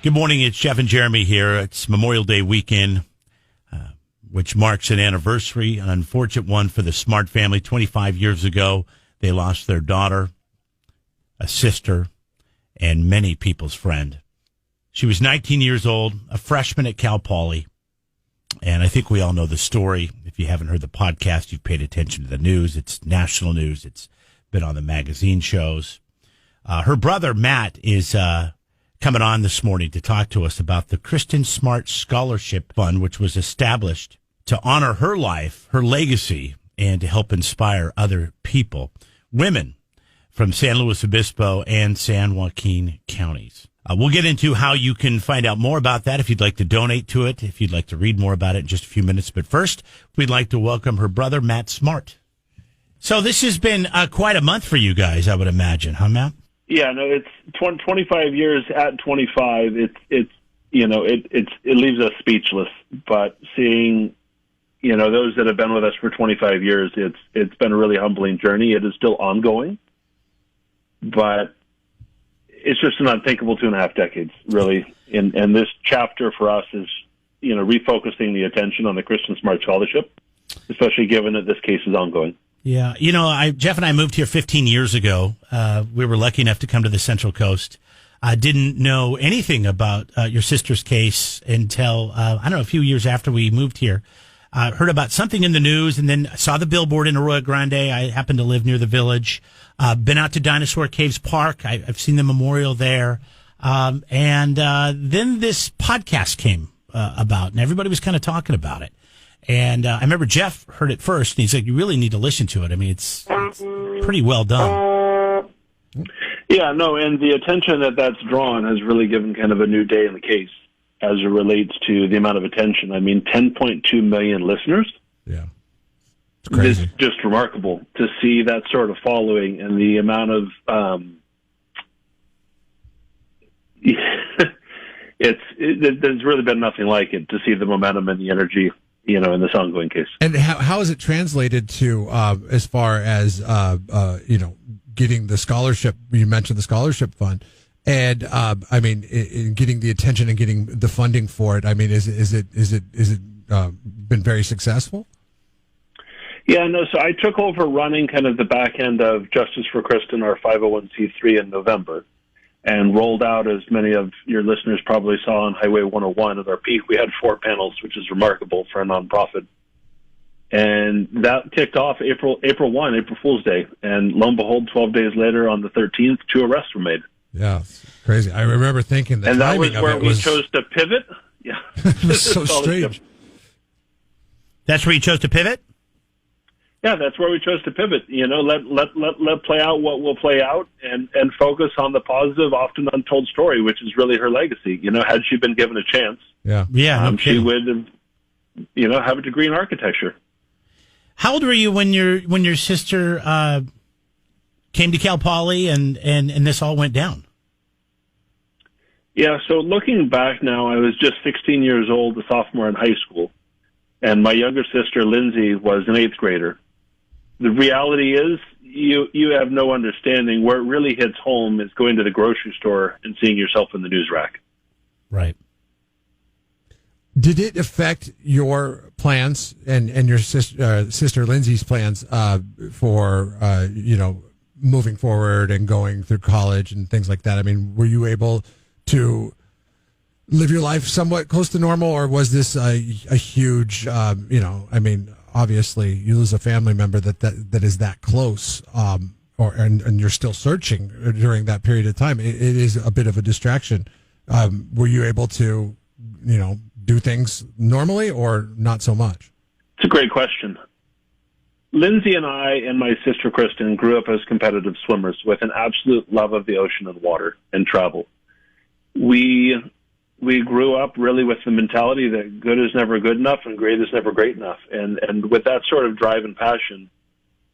Good morning. It's Jeff and Jeremy here. It's Memorial Day weekend, which marks an anniversary, an unfortunate one for the Smart family. 25 years ago, they lost their daughter, a sister, and many people's friend. She was 19 years old, a freshman at Cal Poly, and I think we all know the story. If you haven't heard the podcast, you've paid attention to the news. It's national news. It's been on the magazine shows. Her brother, Matt, is coming on this morning to talk to us about the Kristin Smart Scholarship Fund, which was established to honor her life, her legacy, and to help inspire other people, women from San Luis Obispo and San Joaquin counties. We'll get into how you can find out more about that if you'd like to donate to it, if you'd like to read more about it in just a few minutes. But first, we'd like to welcome her brother, Matt Smart. So this has been quite a month for you guys, I would imagine, huh, Matt? Yeah, no, it's 25 years at 25. It leaves us speechless. But seeing, those that have been with us for 25 years, it's been a really humbling journey. It is still ongoing, but it's just an unthinkable 2.5 decades, really. And this chapter for us is, refocusing the attention on the Kristin Smart Scholarship, especially given that this case is ongoing. Yeah. Jeff and I moved here 15 years ago. We were lucky enough to come to the Central Coast. I didn't know anything about your sister's case until, a few years after we moved here. Heard about something in the news and then saw the billboard in Arroyo Grande. I happen to live near the village. Been out to Dinosaur Caves Park. I've seen the memorial there. And then this podcast came about, and everybody was kind of talking about it. And I remember Jeff heard it first, and he's like, you really need to listen to it. I mean, it's pretty well done. Yeah, no, and the attention that's drawn has really given kind of a new day in the case as it relates to the amount of attention. I mean, 10.2 million listeners. Yeah. It's crazy. It's just remarkable to see that sort of following and the amount of there's really been nothing like it to see the momentum and the energy in this ongoing case. And how is it translated to as far as getting the scholarship? You mentioned the scholarship fund, and in getting the attention and getting the funding for it. I mean, is it been very successful? Yeah, no. So I took over running kind of the back end of Justice for Kristin, our 501c3, in November, and rolled out, as many of your listeners probably saw on Highway 101 at our peak. We had 4 panels, which is remarkable for a nonprofit. And that kicked off April Fool's Day. And lo and behold, 12 days later on the 13th, 2 arrests were made. Yeah, it's crazy. I remember thinking the and that was timing where of it we was... chose to pivot. Yeah. It was so strange. That's where you chose to pivot? Yeah, that's where we chose to pivot. Let play out what will play out, and focus on the positive, often untold story, which is really her legacy. Had she been given a chance, she would have, have a degree in architecture. How old were you when your sister came to Cal Poly and this all went down? Yeah, so looking back now, I was just 16 years old, a sophomore in high school, and my younger sister Lindsay was an 8th grader. The reality is you have no understanding. Where it really hits home is going to the grocery store and seeing yourself in the news rack. Right. Did it affect your plans and your sister Lindsay's plans for moving forward and going through college and things like that? I mean, were you able to live your life somewhat close to normal, or was this a huge, obviously you lose a family member that is that close, and you're still searching during that period of time. It is a bit of a distraction. Were you able to, do things normally or not so much? It's a great question. Lindsay and I and my sister Kristin grew up as competitive swimmers with an absolute love of the ocean and water and travel. We grew up really with the mentality that good is never good enough and great is never great enough. And with that sort of drive and passion,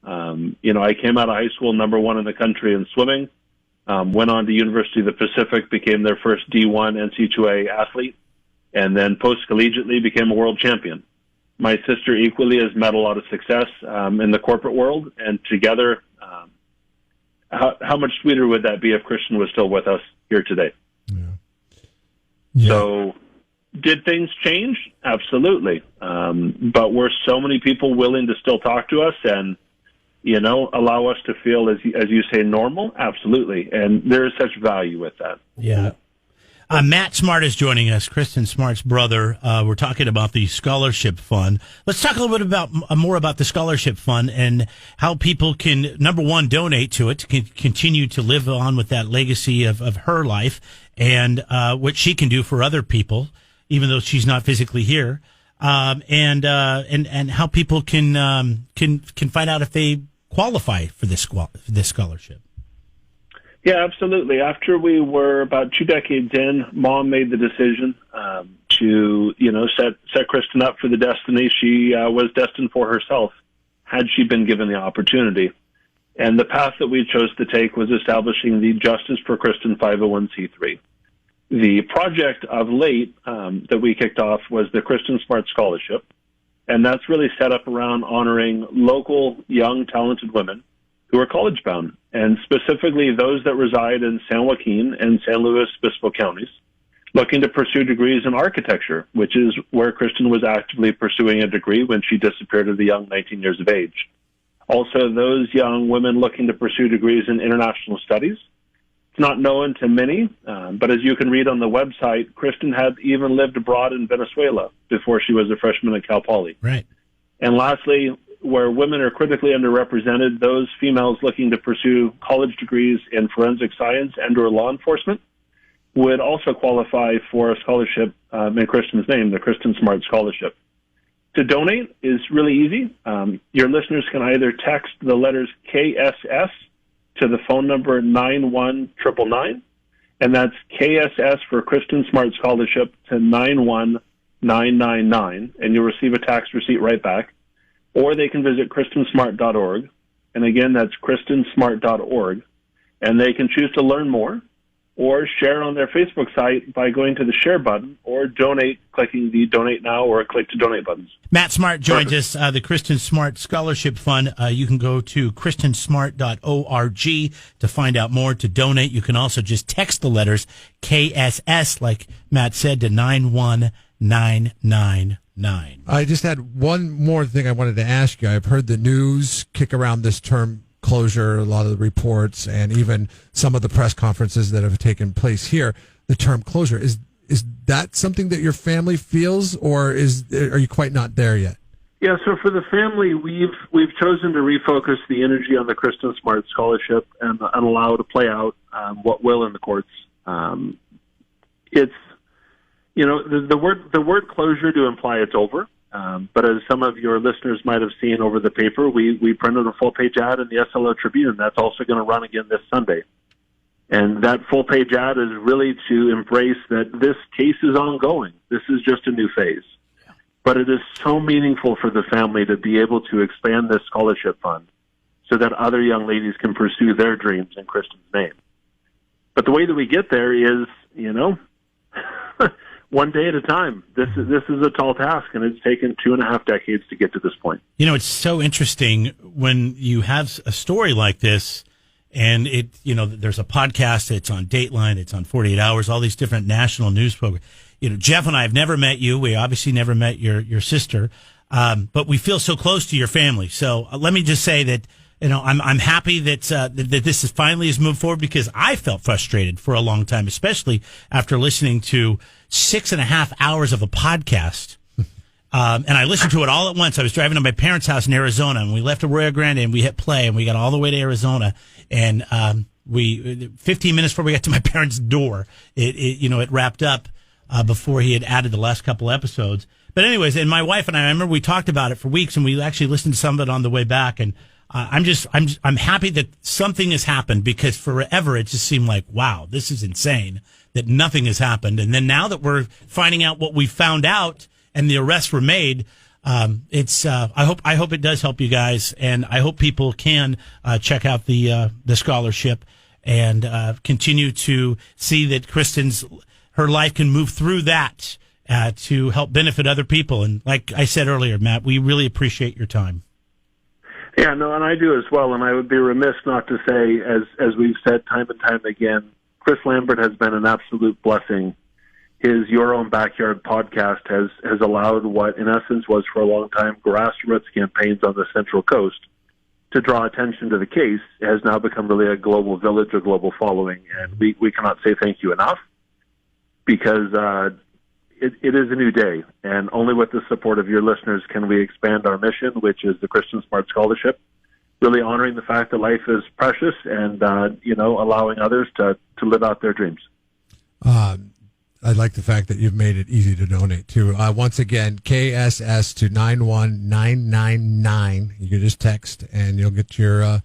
I came out of high school number 1 in the country in swimming, went on to University of the Pacific, became their first D1 NC2A athlete, and then post-collegiately became a world champion. My sister equally has met a lot of success in the corporate world, and together, how much sweeter would that be if Kristin was still with us here today? Yeah. Yeah. So did things change? Absolutely. But were so many people willing to still talk to us and, allow us to feel, as you say, normal? Absolutely. And there is such value with that. Yeah. Matt Smart is joining us, Kristin Smart's brother. We're talking about the scholarship fund. Let's talk a little bit more about the scholarship fund and how people can, number one, donate to it to continue to live on with that legacy of her life and what she can do for other people, even though she's not physically here, and how people can find out if they qualify for this scholarship. Yeah, absolutely. After we were about 2 decades in, Mom made the decision to, set Kristin up for the destiny she was destined for herself, had she been given the opportunity. And the path that we chose to take was establishing the Justice for Kristin 501c3. The project of late that we kicked off was the Kristin Smart Scholarship, and that's really set up around honoring local, young, talented women who are college-bound, and specifically those that reside in San Joaquin and San Luis Obispo counties, looking to pursue degrees in architecture, which is where Kristin was actively pursuing a degree when she disappeared at a young 19 years of age. Also, those young women looking to pursue degrees in international studies. It's not known to many, but as you can read on the website, Kristin had even lived abroad in Venezuela before she was a freshman at Cal Poly. Right. And lastly, where women are critically underrepresented, those females looking to pursue college degrees in forensic science and or law enforcement would also qualify for a scholarship in Kristin's name, the Kristin Smart Scholarship. To donate is really easy. Your listeners can either text the letters KSS to the phone number 91999, and that's KSS for Kristin Smart Scholarship to 91999, and you'll receive a tax receipt right back. Or they can visit KristinSmart.org. And again, that's KristinSmart.org. And they can choose to learn more or share on their Facebook site by going to the share button or donate, clicking the donate now or click to donate buttons. Matt Smart joins us, the Kristin Smart Scholarship Fund. You can go to KristinSmart.org to find out more, to donate. You can also just text the letters KSS, like Matt said, to 91999. I just had one more thing I wanted to ask you. I've heard the news kick around this term closure, a lot of the reports, and even some of the press conferences that have taken place here. The term closure, is that something that your family feels, or are you quite not there yet? Yeah, so for the family, we've chosen to refocus the energy on the Kristin Smart Scholarship and allow to play out what will in the courts. It's the word closure to imply it's over. But as some of your listeners might have seen over the paper, we printed a full-page ad in the SLO Tribune. That's also going to run again this Sunday. And that full-page ad is really to embrace that this case is ongoing. This is just a new phase. But it is so meaningful for the family to be able to expand this scholarship fund so that other young ladies can pursue their dreams in Kristin's name. But the way that we get there is, one day at a time. This is a tall task, and it's taken 2.5 decades to get to this point. It's so interesting when you have a story like this, and there's a podcast. It's on Dateline. It's on 48 Hours. All these different national news programs. Jeff and I have never met you. We obviously never met your sister, but we feel so close to your family. So let me just say that I'm happy that this is finally has moved forward, because I felt frustrated for a long time, especially after listening to 6.5 hours of a podcast. And I listened to it all at once. I was driving to my parents' house in Arizona, and we left Arroyo Grande, and we hit play, and we got all the way to Arizona. And we 15 minutes before we got to my parents' door, it wrapped up before he had added the last couple episodes. But anyways, and my wife and I remember we talked about it for weeks, and we actually listened to some of it on the way back. And I'm happy that something has happened, because forever it just seemed like, wow, this is insane that nothing has happened. And then now that we're finding out what we found out and the arrests were made, I hope it does help you guys, and I hope people can check out the scholarship and continue to see that her life can move through that to help benefit other people. And like I said earlier, Matt, we really appreciate your time. Yeah, no, and I do as well. And I would be remiss not to say, as we've said time and time again, Chris Lambert has been an absolute blessing. his Your Own Backyard podcast has allowed what, in essence, was for a long time grassroots campaigns on the Central Coast to draw attention to the case. It has now become really a global village, a global following, and we cannot say thank you enough, because it is a new day, and only with the support of your listeners can we expand our mission, which is the Kristin Smart Scholarship, really honoring the fact that life is precious and, allowing others to live out their dreams. I like the fact that you've made it easy to donate to. Once again, KSS to 91999. You can just text and you'll get your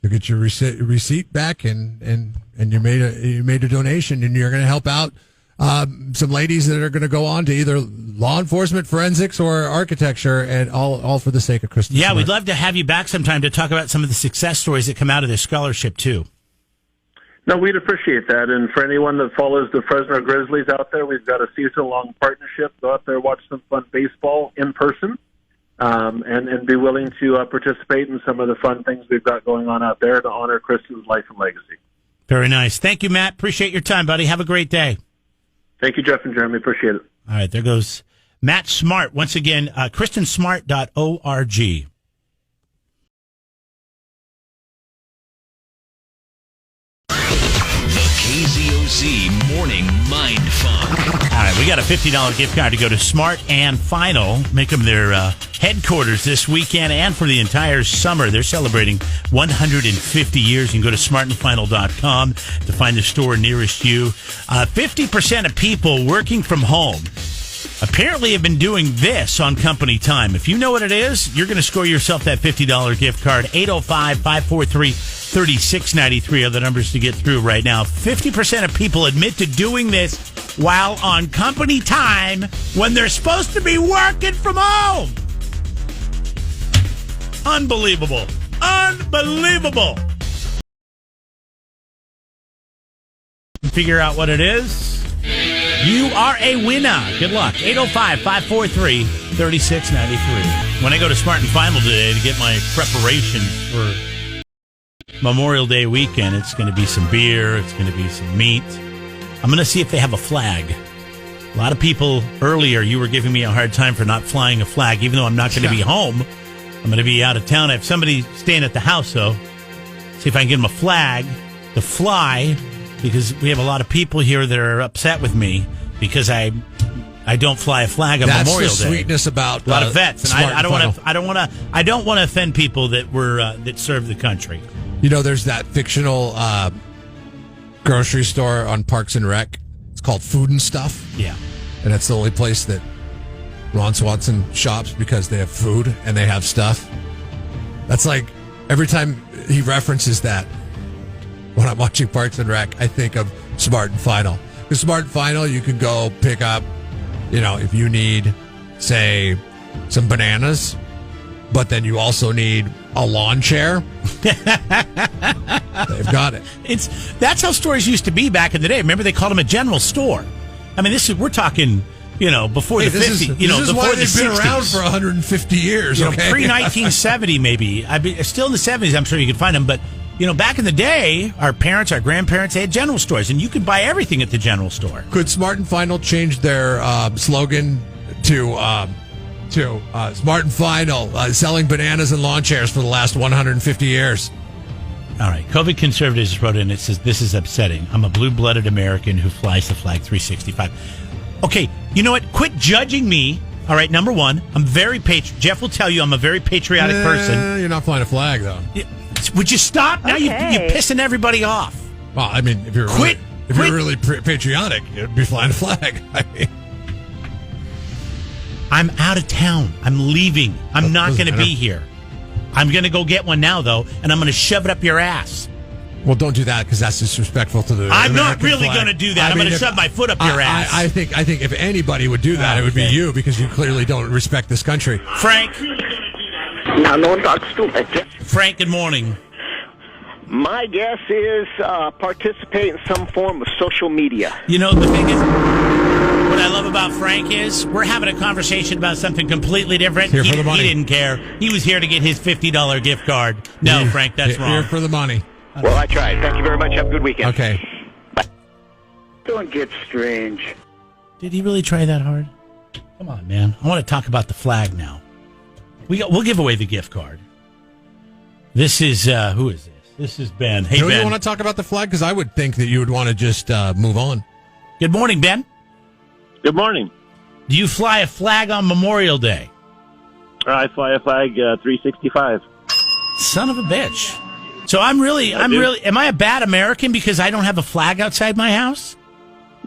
receipt back, and you made a donation, and you're going to help out some ladies that are going to go on to either law enforcement, forensics, or architecture, and all for the sake of Kristin. Yeah, Smart. we'd love to have you back sometime to talk about some of the success stories that come out of this scholarship too. No, we'd appreciate that. And for anyone that follows the Fresno Grizzlies out there, we've got a season-long partnership. Go out there, watch some fun baseball in person, and be willing to participate in some of the fun things we've got going on out there to honor Kristin's life and legacy. Very nice. Thank you, Matt. Appreciate your time, buddy. Have a great day. Thank you, Jeff and Jeremy. Appreciate it. All right, there goes Matt Smart. Once again, KristinSmart.org. KZOZ Morning Mind Funk. All right, we got a $50 gift card to go to Smart and Final. Make them their headquarters this weekend and for the entire summer. They're celebrating 150 years. You can go to smartandfinal.com to find the store nearest you. 50% of people working from home apparently have been doing this on company time. If you know what it is, you're going to score yourself that $50 gift card. 805-543-3693 are the numbers to get through right now. 50% of people admit to doing this while on company time when they're supposed to be working from home. Unbelievable. Unbelievable. Figure out what it is. You are a winner. Good luck. 805-543-3693. When I go to Smart and Final today to get my preparation for Memorial Day weekend, it's going to be some beer. It's going to be some meat. I'm going to see if they have a flag. A lot of people earlier, you were giving me a hard time for not flying a flag, even though I'm not going to be home. I'm going to be out of town. I have somebody staying at the house, though. See if I can get them a flag to fly, because we have a lot of people here that are upset with me because I don't fly a flag on Memorial Day. That's the sweetness about a lot of vets, and I don't want to offend people that that serve the country. You know, there's that fictional grocery store on Parks and Rec. It's called Food and Stuff. Yeah, and that's the only place that Ron Swanson shops because they have food and they have stuff. That's like every time he references that. When I'm watching Parks and Rec, I think of Smart and Final. Because Smart and Final, you can go pick up, if you need, say, some bananas, but then you also need a lawn chair. They've got it. That's how stores used to be back in the day. Remember, they called them a general store. I mean, we're talking, before the 50s. This is why they've been 60s. around for 150 years. Pre-1970, maybe. Still in the 70s, I'm sure you could find them, but. Back in the day, our parents, our grandparents, they had general stores, and you could buy everything at the general store. Could Smart and Final change their slogan to Smart and Final, selling bananas and lawn chairs for the last 150 years? All right. COVID Conservatives wrote in, it says, this is upsetting. I'm a blue-blooded American who flies the flag 365. Okay, you know what? Quit judging me. All right, number one, I'm very Jeff will tell you I'm a very patriotic person. You're not flying a flag, though. Would you stop? Now you're pissing everybody off. Well, I mean, if you're really patriotic, you'd be flying a flag. I'm out of town. I'm leaving. I'm not going to be here. I'm going to go get one now, though, and I'm going to shove it up your ass. Well, don't do that because that's disrespectful to the I'm American not really flag. going to do that. I'm going to shove my foot up your ass. I think if anybody would do that, it would be you because you clearly don't respect this country. Frank. Now, no one talks stupid. Frank, good morning. My guess is participate in some form of social media. The thing is, what I love about Frank is we're having a conversation about something completely different. Here for the money. He didn't care. He was here to get his $50 gift card. No, Frank, that's wrong. Here for the money. Well, I tried. Thank you very much. Have a good weekend. Okay. Bye. Don't get strange. Did he really try that hard? Come on, man. I want to talk about the flag now. We'll give away the gift card. This is, who is this? This is Ben. Hey, Don't Ben. you want to talk about the flag? Because I would think that you would want to just move on. Good morning, Ben. Good morning. Do you fly a flag on Memorial Day? I fly a flag 365. Son of a bitch. So am I a bad American because I don't have a flag outside my house?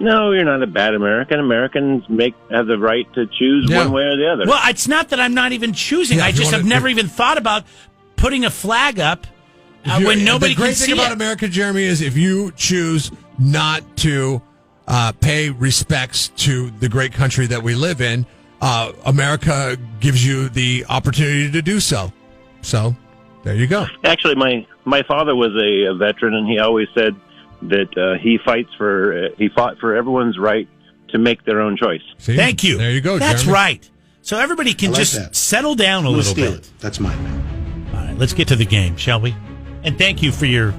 No, you're not a bad American. Americans have the right to choose one way or the other. Well, it's not that I'm not even choosing. Yeah, I just have never even thought about putting a flag up when nobody can see it. The great thing about America, Jeremy, is if you choose not to pay respects to the great country that we live in, America gives you the opportunity to do so. So, there you go. Actually, my father was a veteran, and he always said that he fought for everyone's right to make their own choice. See? Thank you. There you go, That's Jeremy. right. So everybody can just settle down a little bit. It. That's mine, man. All right, let's get to the game, shall we? And thank you for your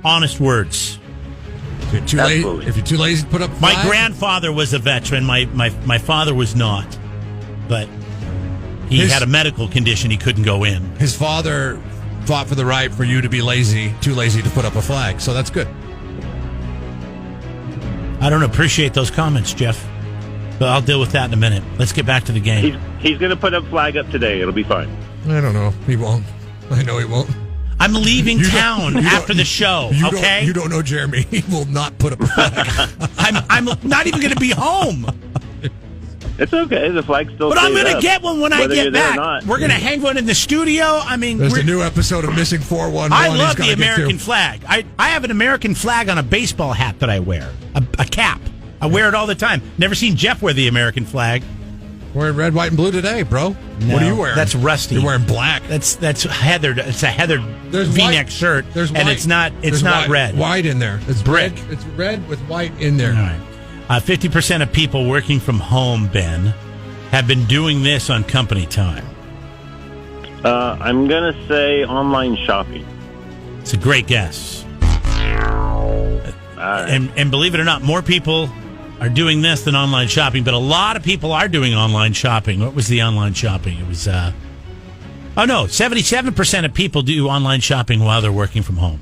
honest words. If you're too lazy to put up a My flag, grandfather was a veteran. My father was not. But he had a medical condition. He couldn't go in. his father fought for the right for you to be too lazy to put up a flag. So that's good. I don't appreciate those comments, Jeff. But I'll deal with that in a minute. Let's get back to the game. He's going to put a flag up today. It'll be fine. I don't know. He won't. I know he won't. I'm leaving town after the show, okay? You don't know Jeremy. He will not put up a flag. I'm not even going to be home. It's okay. The flag still But I'm stays going to up, get one when I whether get you're there or back. not. We're going to hang one in the studio. I mean, There's a new episode of Missing 411. I he's love gotta the get American to. flag. I have an American flag on a baseball hat that I wear, a cap. I wear it all the time. Never seen Jeff wear the American flag. Wearing red, white, and blue today, bro. No, What are you wearing? that's rusty. You're wearing black. That's heathered. It's a heathered There's V-neck white. shirt, There's and white. it's not There's white. red. White in there. It's Brick. Red. It's red with white in there. All right. 50% of people working from home, Ben, have been doing this on company time. I'm going to say online shopping. It's a great guess. And believe it or not, more people are doing this than online shopping, but a lot of people are doing online shopping. What was the online shopping? It was, 77% of people do online shopping while they're working from home.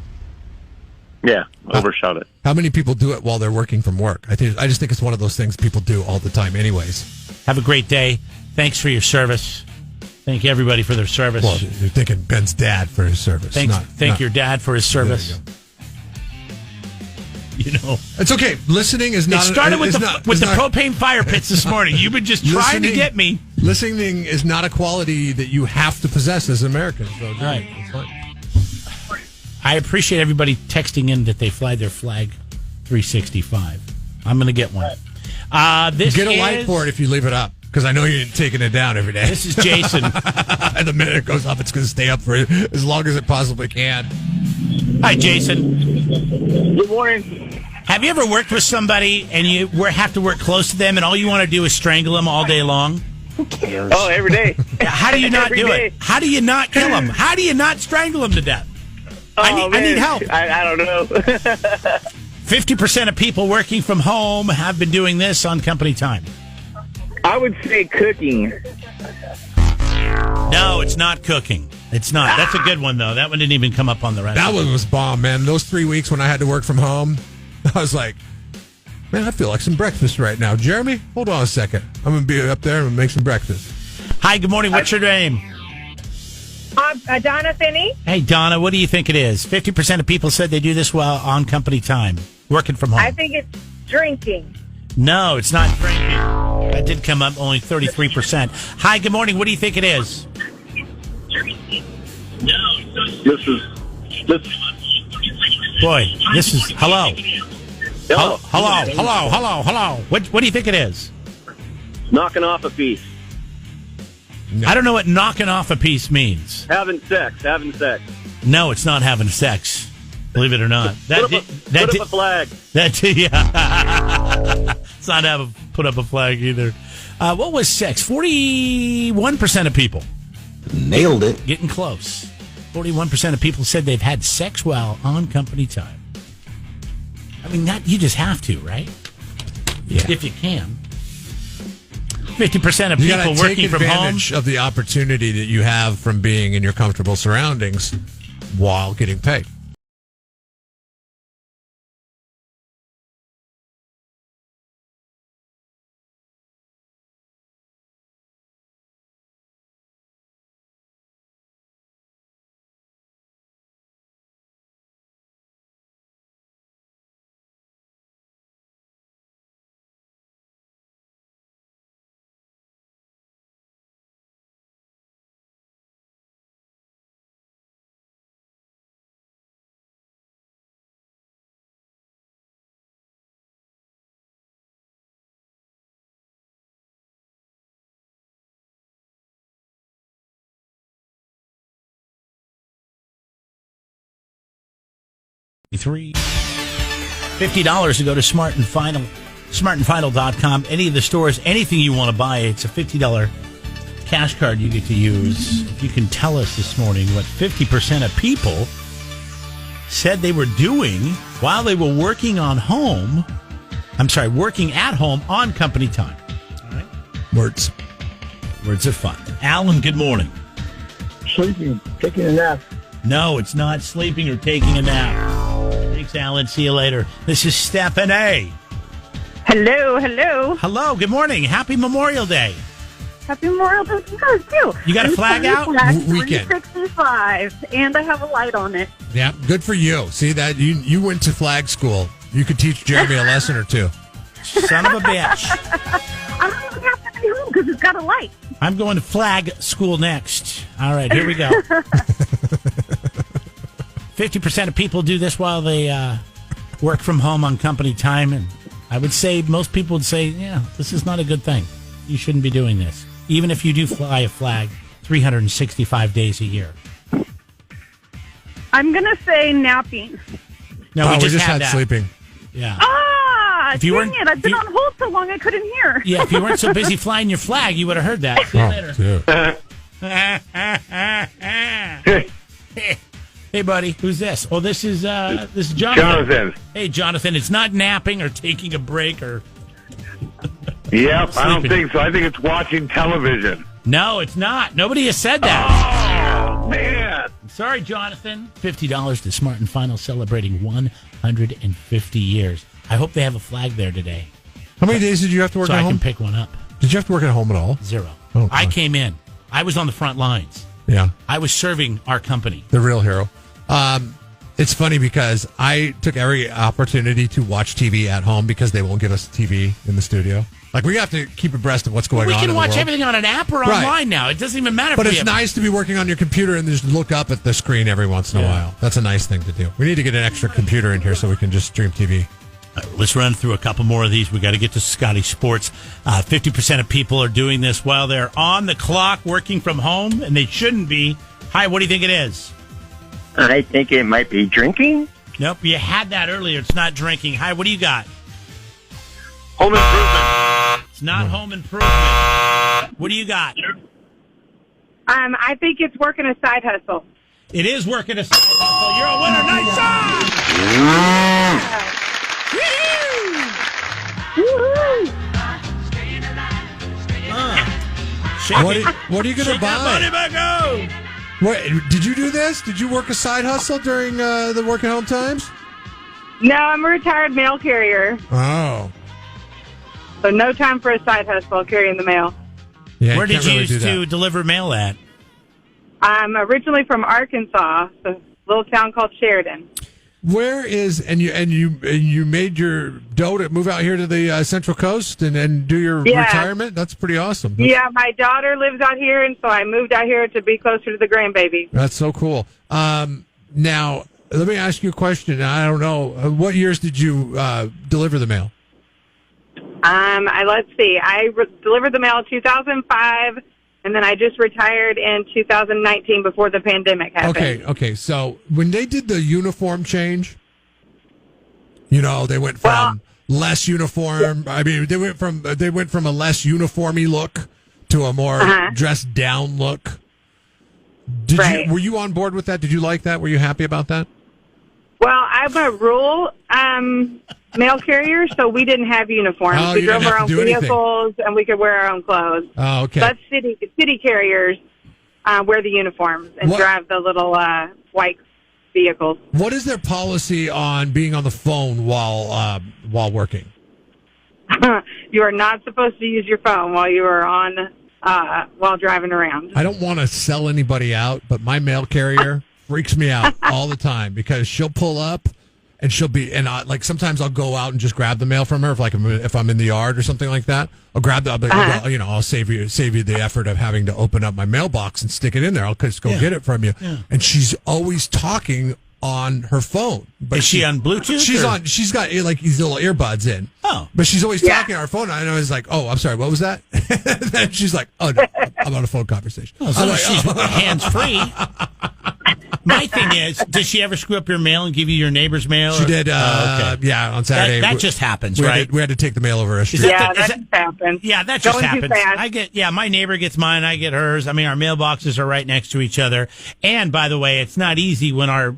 Yeah, overshot it. How many people do it while they're working from work? I just think it's one of those things people do all the time anyways. Have a great day. Thanks for your service. Thank everybody for their service. Well, you're thinking Ben's dad for his service. Thank your dad for his service. You know, It's okay. Listening is it not. started with is the not- with is the not- propane fire pits this morning. You've been just trying to get me. Listening is not a quality that you have to possess as an American. So, Right. it's fine. I appreciate everybody texting in that they fly their flag 365. I'm going to get one. This Get a light for it if you leave it up, because I know you're taking it down every day. This is Jason. And the minute it goes up, it's going to stay up for as long as it possibly can. Hi, Jason. Good morning. Have you ever worked with somebody and you have to work close to them and all you want to do is strangle them all day long? Oh, every day. How do you not Every do day. it? How do you not kill them? How do you not strangle them to death? I need help. I don't know. 50% of people working from home have been doing this on company time. I would say cooking. No, it's not cooking. It's not. That's a good one, though. That one didn't even come up on the rest. That one was bomb, man. Those 3 weeks when I had to work from home, I was like, man, I feel like some breakfast right now. Jeremy, hold on a second. I'm going to be up there and make some breakfast. Hi, good morning. What's your name? Donna Finney. Hey, Donna, what do you think it is? 50% of people said they do this while on company time, working from home. I think it's drinking. No, it's not drinking. That did come up, only 33%. Hi, good morning. What do you think it is? This is hello. Hello. What do you think it is? Knocking off a piece. I don't know what knocking off a piece means. Having sex. No, it's not having sex. Believe it or not. Put up a flag. It's not put up a flag either. What was sex? 41% of people. Nailed it. Getting close. 41% of people said they've had sex while on company time. I mean, you just have to, right? if you can. 50% of You people got to take working from home. advantage of the opportunity that you have from being in your comfortable surroundings while getting paid. $50 to go to Smart and Final, smartandfinal.com. Any of the stores, anything you want to buy, it's a $50 cash card you get to use. If you can tell us this morning what 50% of people said they were doing while they were working at home on company time. All right. Words of fun. Alan, good morning. Sleeping, taking a nap. No, it's not sleeping or taking a nap. Thanks, Alan. See you later. This is Stephanie. Hello, hello. Hello. Good morning. Happy Memorial Day. Happy Memorial Day to you, too. You got a flag out? Weekend. 365, and I have a light on it. Yeah, good for you. See that you went to flag school. You could teach Jeremy a lesson or two. Son of a bitch. I don't even have to be home because it's got a light. I'm going to flag school next. All right, here we go. 50% of people do this while they work from home on company time. And I would say most people would say, yeah, this is not a good thing. You shouldn't be doing this. Even if you do fly a flag 365 days a year. I'm going to say napping. No, we just had that. sleeping. Yeah. If you weren't- dang it. I've been on hold so long I couldn't hear. Yeah, if you weren't so busy flying your flag, you would have heard that. See you later. Hey, buddy, who's this? Oh, this is Jonathan. Jonathan. Hey, Jonathan, it's not napping or taking a break or... Yep, I don't Sleeping. think so. I think it's watching television. No, it's not. Nobody has said that. Oh, man. Sorry, Jonathan. $50 to Smart and Final, celebrating 150 years. I hope they have a flag there today, How many days did you have to work so at I home? can pick one up. Did you have to work at home at all? 0. Oh, I gosh. came in. I was on the front lines. Yeah, I was serving our company. the real hero. It's funny because I took every opportunity to watch TV at home because they won't give us TV in the studio. Like, we have to keep abreast of what's going We on in can the watch world. everything on an app or Right. online now. It doesn't even matter. But if we it's have... nice to be working on your computer and just look up at the screen every once in a while. That's a nice thing to do. We need to get an extra computer in here so we can just stream TV. Let's run through a couple more of these. We got to get to Scotty Sports. 50% of people are doing this while they're on the clock working from home, and they shouldn't be. Hi, what do you think it is? I think it might be drinking. Nope, you had that earlier. It's not drinking. Hi, what do you got? Home improvement. It's not home improvement. What do you got? I think it's working a side hustle. It is working a side hustle. You're a winner. Nice job! Shake it. What are you going to Shake that money buy? back out. What, did you do this? Did you work a side hustle during the work at home times? No, I'm a retired mail carrier, Oh. so no time for a side hustle carrying the mail. Yeah, Where did can't you really used do to that. deliver mail at? I'm originally from Arkansas, a little town called Sheridan. Where is and you made your dough to move out here to the Central Coast and do your Yeah. retirement? That's pretty awesome. Yeah, my daughter lives out here, and so I moved out here to be closer to the grandbaby. That's so cool. Now, let me ask you a question. I don't know. What years did you deliver the mail? Let's see. I delivered the mail in 2005, and then I just retired in 2019 before the pandemic happened. Okay. So when they did the uniform change, they went from less uniform. I mean, they went from a less uniformy look to a more dressed down look. Were you on board with that? Did you like that? Were you happy about that? Well, I'm a rural mail carrier, so we didn't have uniforms. Oh, we you drove didn't our have own to do anything. vehicles, and we could wear our own clothes. Oh, okay. But city carriers wear the uniforms and drive the little white vehicles. What is their policy on being on the phone while working? You are not supposed to use your phone while you are on while driving around. I don't want to sell anybody out, but my mail carrier freaks me out all the time because she'll pull up and she'll be like sometimes I'll go out and just grab the mail from her if I'm in the yard or something like that. I'll grab I'll save you the effort of having to open up my mailbox and stick it in there. I'll just go get it from you. Yeah. And she's always talking on her phone. But is she on Bluetooth? She's got like these little earbuds in. Oh. But she's always talking on her phone. And I was like, oh, I'm sorry, what was that? And she's like, oh, no, I'm on a phone conversation. Oh, so she's hands-free. My thing is, does she ever screw up your mail and give you your neighbor's mail? She did, okay. Yeah, on Saturday. That just happens, we right? We had to take the mail over a street. That just happens. Yeah, that just Going too happens. fast. My neighbor gets mine, I get hers. I mean, our mailboxes are right next to each other. And by the way, it's not easy when our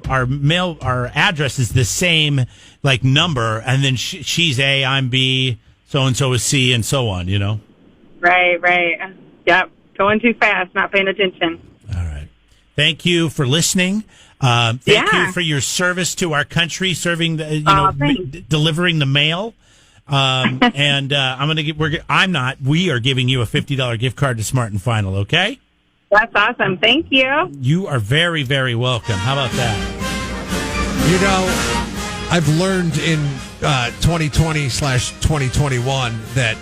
address is the same, like, number, and then she's A, I'm B, so-and-so is C, and so on, you know? Right. Yep. Going too fast, not paying attention. All right. Thank you for listening. Thank you for your service to our country, serving delivering the mail. And we are giving you a $50 gift card to Smart and Final. Okay. That's awesome. Thank you. You are very, very welcome. How about that? You know, I've learned in 2020/2021 that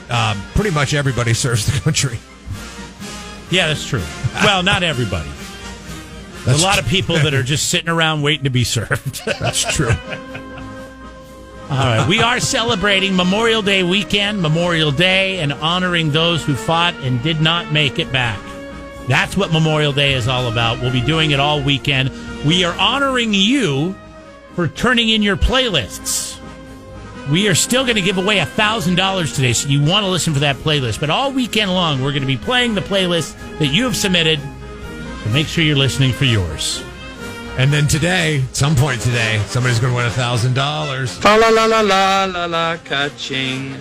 pretty much everybody serves the country. Yeah, that's true. Well, not everybody. There's a lot of people that are just sitting around waiting to be served. That's true. All right. We are celebrating Memorial Day weekend, Memorial Day, and honoring those who fought and did not make it back. That's what Memorial Day is all about. We'll be doing it all weekend. We are honoring you for turning in your playlists. We are still going to give away $1,000 today, so you want to listen for that playlist. But all weekend long, we're going to be playing the playlist that you have submitted. So make sure you're listening for yours. And then today, at some point today, somebody's going to win $1,000. Fa la la la la la la, ka-ching.